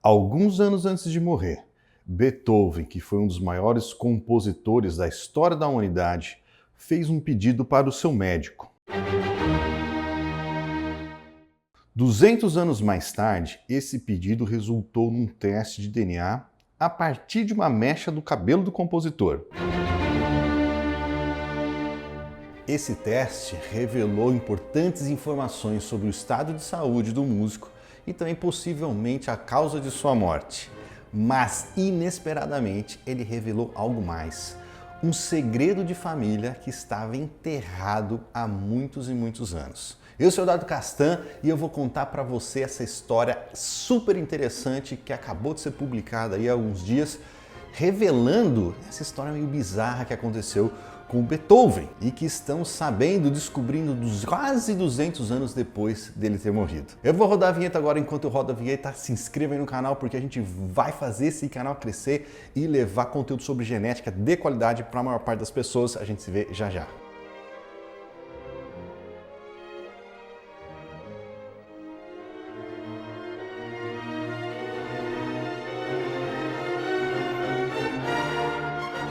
Alguns anos antes de morrer, Beethoven, que foi um dos maiores compositores da história da humanidade, fez um pedido para o seu médico. 200 anos mais tarde, esse pedido resultou num teste de DNA a partir de uma mecha do cabelo do compositor. Esse teste revelou importantes informações sobre o estado de saúde do músico e também possivelmente a causa de sua morte. Mas, inesperadamente, ele revelou algo mais. Um segredo de família que estava enterrado há muitos e muitos anos. Eu sou o Eduardo Castan e eu vou contar para você essa história super interessante que acabou de ser publicada aí há alguns dias, revelando essa história meio bizarra que aconteceu com Beethoven e que estamos sabendo, descobrindo quase 200 anos depois dele ter morrido. Eu vou rodar a vinheta agora. Enquanto eu rodo a vinheta, se inscreva aí no canal porque a gente vai fazer esse canal crescer e levar conteúdo sobre genética de qualidade para a maior parte das pessoas. A gente se vê já já.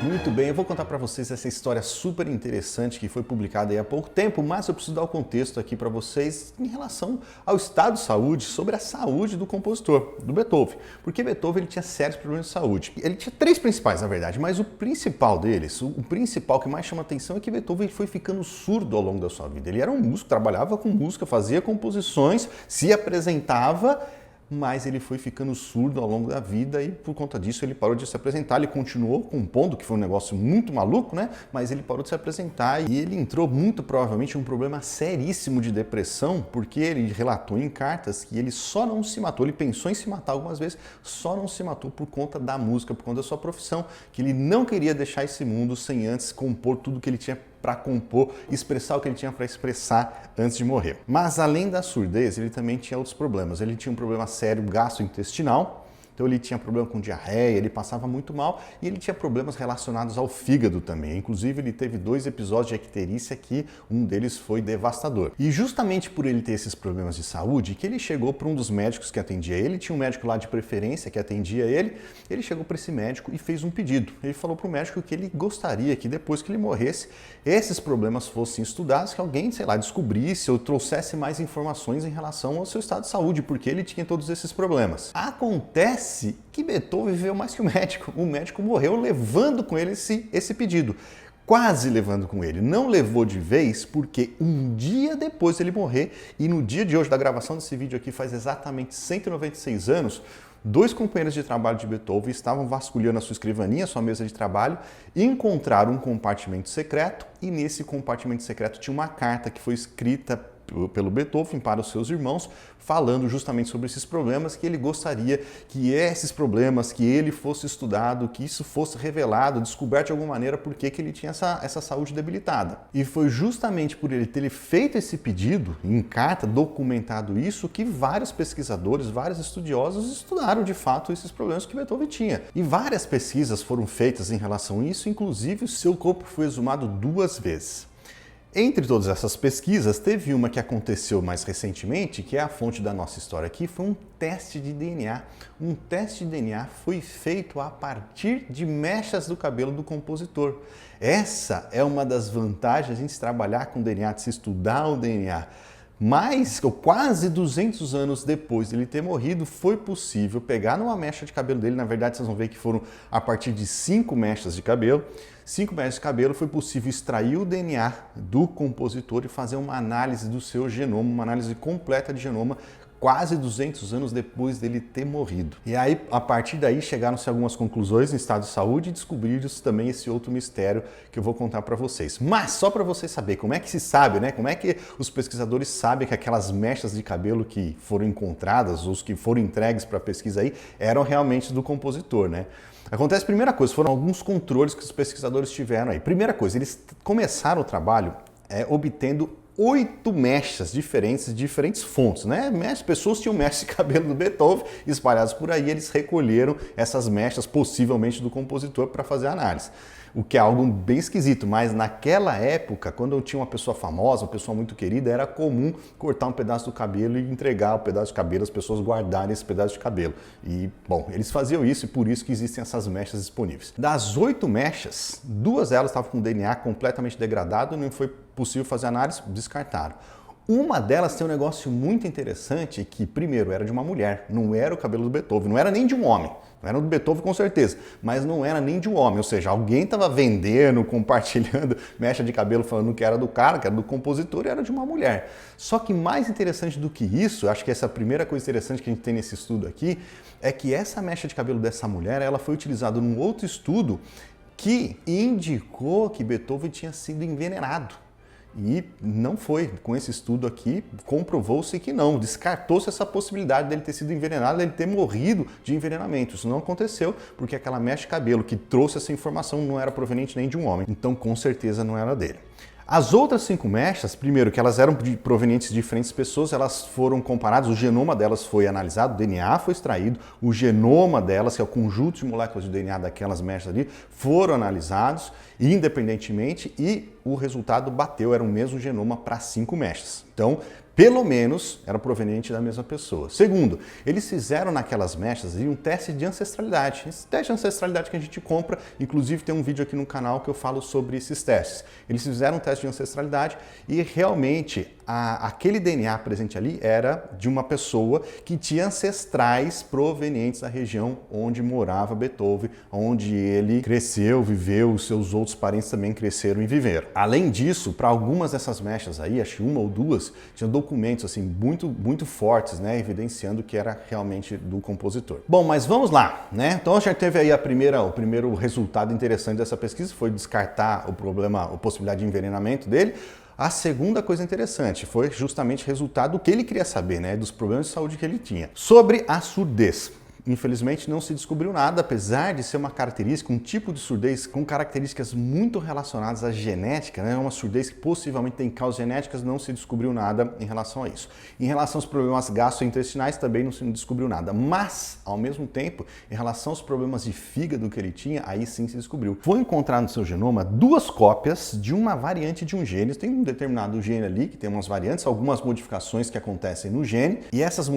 Muito bem, eu vou contar para vocês essa história super interessante que foi publicada aí há pouco tempo, mas eu preciso dar o contexto aqui para vocês em relação ao estado de saúde, sobre a saúde do compositor, do Beethoven. Porque Beethoven ele tinha sérios problemas de saúde. Ele tinha três principais, na verdade, mas o principal deles, o principal que mais chama atenção é que Beethoven foi ficando surdo ao longo da sua vida. Ele era um músico, trabalhava com música, fazia composições, se apresentava, mas ele foi ficando surdo ao longo da vida e por conta disso ele parou de se apresentar. Ele continuou compondo, que foi um negócio muito maluco, né? Mas ele parou de se apresentar e ele entrou muito provavelmente em um problema seríssimo de depressão, porque ele relatou em cartas que ele só não se matou, ele pensou em se matar algumas vezes, só não se matou por conta da música, por conta da sua profissão, que ele não queria deixar esse mundo sem antes compor tudo que ele tinha para compor, expressar o que ele tinha para expressar antes de morrer. Mas além da surdez, ele também tinha outros problemas. Ele tinha um problema sério gastrointestinal, então ele tinha problema com diarreia, ele passava muito mal e ele tinha problemas relacionados ao fígado também. Inclusive ele teve 2 episódios de icterícia que um deles foi devastador. E justamente por ele ter esses problemas de saúde, que ele chegou para um dos médicos que atendia ele, tinha um médico lá de preferência que atendia ele chegou para esse médico e fez um pedido. Ele falou para o médico que ele gostaria que depois que ele morresse, esses problemas fossem estudados, que alguém, sei lá, descobrisse ou trouxesse mais informações em relação ao seu estado de saúde, porque ele tinha todos esses problemas. Acontece que Beethoven viveu mais que o médico. O médico morreu levando com ele esse pedido. Quase levando com ele. Não levou de vez porque um dia depois dele morrer, e no dia de hoje da gravação desse vídeo aqui faz exatamente 196 anos, 2 companheiros de trabalho de Beethoven estavam vasculhando a sua escrivaninha, a sua mesa de trabalho, e encontraram um compartimento secreto, e nesse compartimento secreto tinha uma carta que foi escrita pelo Beethoven para os seus irmãos, falando justamente sobre esses problemas, que ele gostaria que esses problemas, que ele fosse estudado, que isso fosse revelado, descoberto de alguma maneira porque que ele tinha essa saúde debilitada. E foi justamente por ele ter feito esse pedido, em carta, documentado isso, que vários pesquisadores, vários estudiosos estudaram de fato esses problemas que Beethoven tinha. E várias pesquisas foram feitas em relação a isso, inclusive o seu corpo foi exumado 2 vezes. Entre todas essas pesquisas, teve uma que aconteceu mais recentemente, que é a fonte da nossa história aqui, foi um teste de DNA. Um teste de DNA foi feito a partir de mechas do cabelo do compositor. Essa é uma das vantagens de se trabalhar com DNA, de se estudar o DNA. Mas, quase 200 anos depois dele ter morrido, foi possível pegar numa mecha de cabelo dele. Na verdade, vocês vão ver que foram a partir de 5 mechas de cabelo. 5 mechas de cabelo, foi possível extrair o DNA do compositor e fazer uma análise do seu genoma, uma análise completa de genoma, quase 200 anos depois dele ter morrido. E aí, a partir daí, chegaram-se algumas conclusões em estado de saúde e descobriram-se também esse outro mistério que eu vou contar para vocês. Mas só para vocês saberem como é que se sabe, né? Como é que os pesquisadores sabem que aquelas mechas de cabelo que foram encontradas, os que foram entregues para pesquisa aí, eram realmente do compositor, né? Acontece, primeira coisa, foram alguns controles que os pesquisadores tiveram aí. Primeira coisa, eles começaram o trabalho obtendo 8 mechas diferentes de diferentes fontes, né? Pessoas tinham mechas de cabelo do Beethoven espalhadas por aí, eles recolheram essas mechas, possivelmente do compositor, para fazer a análise. O que é algo bem esquisito, mas naquela época, quando eu tinha uma pessoa famosa, uma pessoa muito querida, era comum cortar um pedaço do cabelo e entregar o pedaço de cabelo, as pessoas guardarem esse pedaço de cabelo. E, bom, eles faziam isso e por isso que existem essas mechas disponíveis. Das 8 mechas, 2 delas estavam com DNA completamente degradado, não foi possível fazer análise, descartaram. Uma delas tem um negócio muito interessante que, primeiro, era de uma mulher, não era o cabelo do Beethoven, não era nem de um homem. Não era do Beethoven com certeza, mas não era nem de um homem, ou seja, alguém estava vendendo, compartilhando mecha de cabelo falando que era do cara, que era do compositor e era de uma mulher. Só que mais interessante do que isso, acho que essa é a primeira coisa interessante que a gente tem nesse estudo aqui, é que essa mecha de cabelo dessa mulher, ela foi utilizada num outro estudo que indicou que Beethoven tinha sido envenenado. E não foi. Com esse estudo aqui, comprovou-se que não. Descartou-se essa possibilidade dele ter sido envenenado, dele ter morrido de envenenamento. Isso não aconteceu porque aquela mecha de cabelo que trouxe essa informação não era proveniente nem de um homem. Então, com certeza, não era dele. As outras 5 mechas, primeiro, que elas eram provenientes de diferentes pessoas, elas foram comparadas, o genoma delas foi analisado, o DNA foi extraído, o genoma delas, que é o conjunto de moléculas de DNA daquelas mechas ali, foram analisados independentemente e o resultado bateu, era o mesmo genoma para 5 mechas. Então, pelo menos, era proveniente da mesma pessoa. Segundo, eles fizeram naquelas mechas um teste de ancestralidade. Esse teste de ancestralidade que a gente compra, inclusive tem um vídeo aqui no canal que eu falo sobre esses testes. Eles fizeram um teste de ancestralidade e realmente aquele DNA presente ali era de uma pessoa que tinha ancestrais provenientes da região onde morava Beethoven, onde ele cresceu, viveu, os seus outros parentes também cresceram e viveram. Além disso, para algumas dessas mechas aí, acho que 1 ou 2, tinham documentos assim muito fortes, né, evidenciando que era realmente do compositor. Bom, mas vamos lá, né? Então já teve aí o primeiro resultado interessante dessa pesquisa, foi descartar a possibilidade de envenenamento dele. A segunda coisa interessante foi justamente o resultado do que ele queria saber, né, dos problemas de saúde que ele tinha. Sobre a surdez. Infelizmente não se descobriu nada, apesar de ser uma característica, um tipo de surdez com características muito relacionadas à genética, né? Uma surdez que possivelmente tem causas genéticas, não se descobriu nada em relação a isso. Em relação aos problemas gastrointestinais também não se descobriu nada, mas, ao mesmo tempo, em relação aos problemas de fígado que ele tinha, aí sim se descobriu. Foi encontrado no seu genoma 2 cópias de uma variante de um gene, tem um determinado gene ali que tem umas variantes, algumas modificações que acontecem no gene, e essas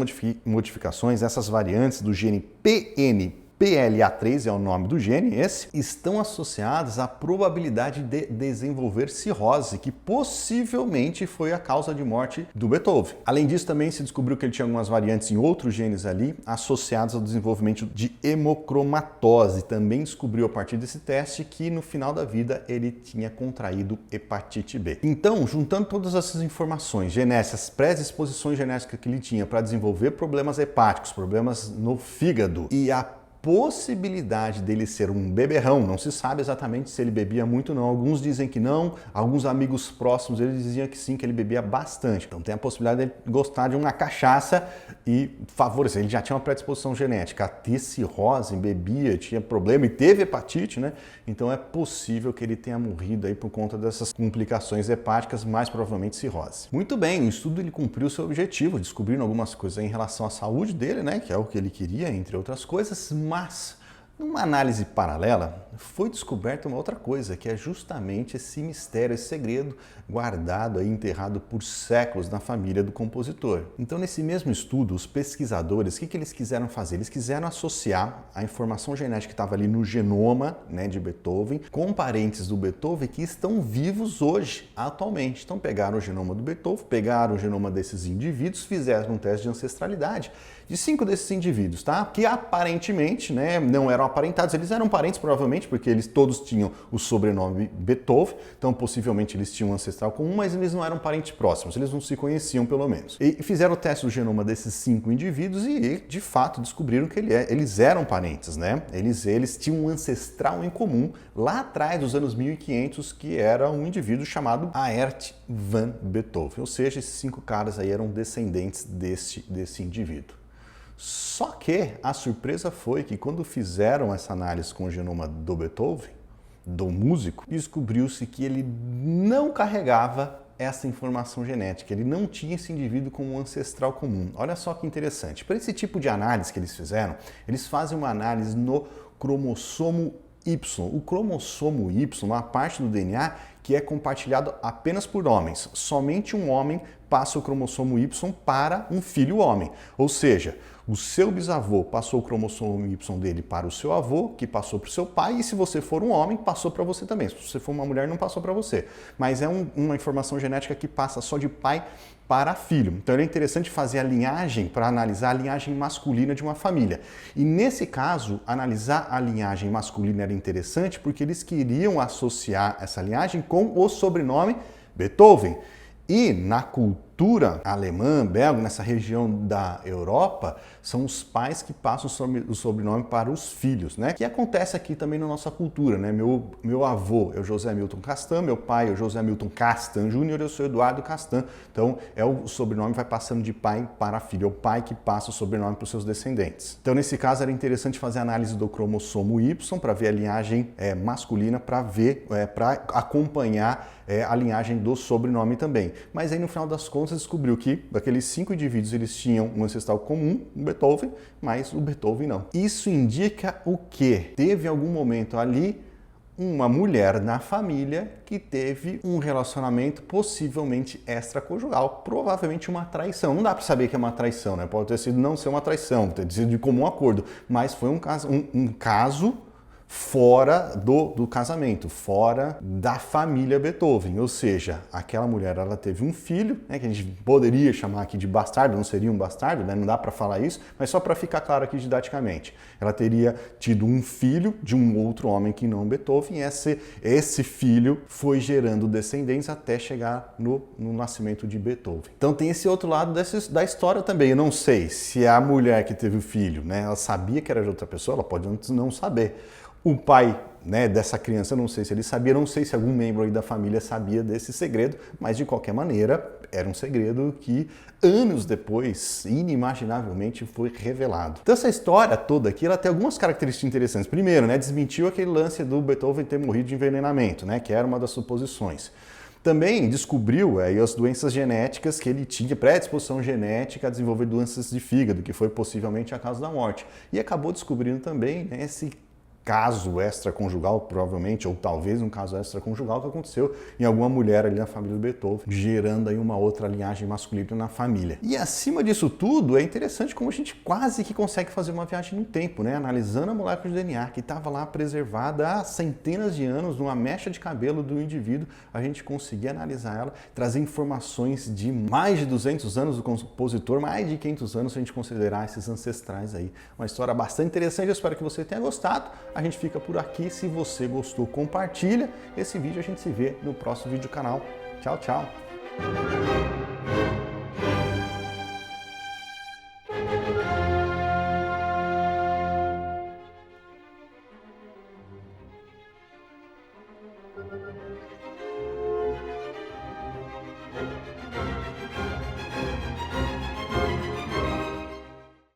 modificações, essas variantes do gene PNPLA3 é o nome do gene, estão associadas à probabilidade de desenvolver cirrose, que possivelmente foi a causa de morte do Beethoven. Além disso, também se descobriu que ele tinha algumas variantes em outros genes ali, associadas ao desenvolvimento de hemocromatose. Também descobriu a partir desse teste que no final da vida ele tinha contraído hepatite B. Então, juntando todas essas informações genéticas, predisposições genéticas que ele tinha para desenvolver problemas hepáticos, problemas no fígado e a possibilidade dele ser um beberrão, não se sabe exatamente se ele bebia muito ou não, alguns dizem que não, alguns amigos próximos eles diziam que sim, que ele bebia bastante, então tem a possibilidade de ele gostar de uma cachaça e favorecer, ele já tinha uma predisposição genética a ter cirrose, bebia, tinha problema e teve hepatite, né? Então é possível que ele tenha morrido aí por conta dessas complicações hepáticas, mais provavelmente cirrose. Muito bem, o estudo ele cumpriu o seu objetivo, descobrindo algumas coisas em relação à saúde dele, né, que é o que ele queria, entre outras coisas, mas numa análise paralela foi descoberta uma outra coisa, que é justamente esse mistério, esse segredo guardado e enterrado por séculos na família do compositor. Então, nesse mesmo estudo, os pesquisadores, o que eles quiseram fazer? Eles quiseram associar a informação genética que estava ali no genoma, né, de Beethoven com parentes do Beethoven que estão vivos hoje, atualmente. Então, pegaram o genoma do Beethoven, pegaram o genoma desses indivíduos, fizeram um teste de ancestralidade de 5 desses indivíduos, tá? Que aparentemente, né, não eram aparentados, eles eram parentes provavelmente, porque eles todos tinham o sobrenome Beethoven, então possivelmente eles tinham um ancestral comum, mas eles não eram parentes próximos, eles não se conheciam pelo menos. E fizeram o teste do genoma desses 5 indivíduos e, de fato, descobriram que eles eram parentes, né? Eles tinham um ancestral em comum lá atrás dos anos 1500, que era um indivíduo chamado Aert van Beethoven, ou seja, esses 5 caras aí eram descendentes desse indivíduo. Só que a surpresa foi que quando fizeram essa análise com o genoma do Beethoven, do músico, descobriu-se que ele não carregava essa informação genética. Ele não tinha esse indivíduo como um ancestral comum. Olha só que interessante. Para esse tipo de análise que eles fizeram, eles fazem uma análise no cromossomo Y. O cromossomo Y é uma parte do DNA que é compartilhado apenas por homens. Somente um homem passa o cromossomo Y para um filho homem. Ou seja, o seu bisavô passou o cromossomo Y dele para o seu avô, que passou para o seu pai, e se você for um homem, passou para você também. Se você for uma mulher, não passou para você. Mas é uma informação genética que passa só de pai para filho. Então é interessante fazer a linhagem para analisar a linhagem masculina de uma família. E nesse caso, analisar a linhagem masculina era interessante porque eles queriam associar essa linhagem com o sobrenome Beethoven. E na cultura alemã, belga, nessa região da Europa, são os pais que passam o sobrenome para os filhos, né? Que acontece aqui também na nossa cultura, né? Meu avô é o José Milton Castan, meu pai é o José Milton Castan Júnior, eu sou Eduardo Castan. Então, o sobrenome vai passando de pai para filho, é o pai que passa o sobrenome para os seus descendentes. Então, nesse caso, era interessante fazer a análise do cromossomo Y para ver a linhagem masculina, para acompanhar a linhagem do sobrenome também. Mas aí, no final das contas, descobriu que daqueles 5 indivíduos eles tinham um ancestral comum, o Beethoven, mas o Beethoven não. Isso indica o quê? Teve algum momento ali uma mulher na família que teve um relacionamento possivelmente extraconjugal, provavelmente uma traição. Não dá para saber que é uma traição, né? Pode ter sido não ser uma traição, ter sido de comum acordo, mas foi um caso fora do casamento, fora da família Beethoven, ou seja, aquela mulher ela teve um filho, né, que a gente poderia chamar aqui de bastardo, não seria um bastardo, né, não dá para falar isso, mas só para ficar claro aqui didaticamente, ela teria tido um filho de um outro homem que não Beethoven, e esse filho foi gerando descendentes até chegar no nascimento de Beethoven. Então tem esse outro lado da história também. Eu não sei se a mulher que teve o filho, né, ela sabia que era de outra pessoa, ela pode não saber. O pai, né, dessa criança, eu não sei se ele sabia, não sei se algum membro aí da família sabia desse segredo, mas de qualquer maneira era um segredo que anos depois, inimaginavelmente, foi revelado. Então essa história toda aqui, ela tem algumas características interessantes. Primeiro, né, desmentiu aquele lance do Beethoven ter morrido de envenenamento, né, que era uma das suposições. Também descobriu as doenças genéticas que ele tinha, predisposição genética a desenvolver doenças de fígado, que foi possivelmente a causa da morte. E acabou descobrindo também, né, esse caso extraconjugal, provavelmente, ou talvez um caso extraconjugal que aconteceu em alguma mulher ali na família do Beethoven, gerando aí uma outra linhagem masculina na família. E acima disso tudo, é interessante como a gente quase que consegue fazer uma viagem no tempo, né? Analisando a molécula de DNA que estava lá preservada há centenas de anos, numa mecha de cabelo do indivíduo, a gente conseguir analisar ela, trazer informações de mais de 200 anos do compositor, mais de 500 anos se a gente considerar esses ancestrais aí. Uma história bastante interessante, eu espero que você tenha gostado. A gente fica por aqui. Se você gostou, compartilha esse vídeo. A gente se vê no próximo vídeo do canal. Tchau, tchau!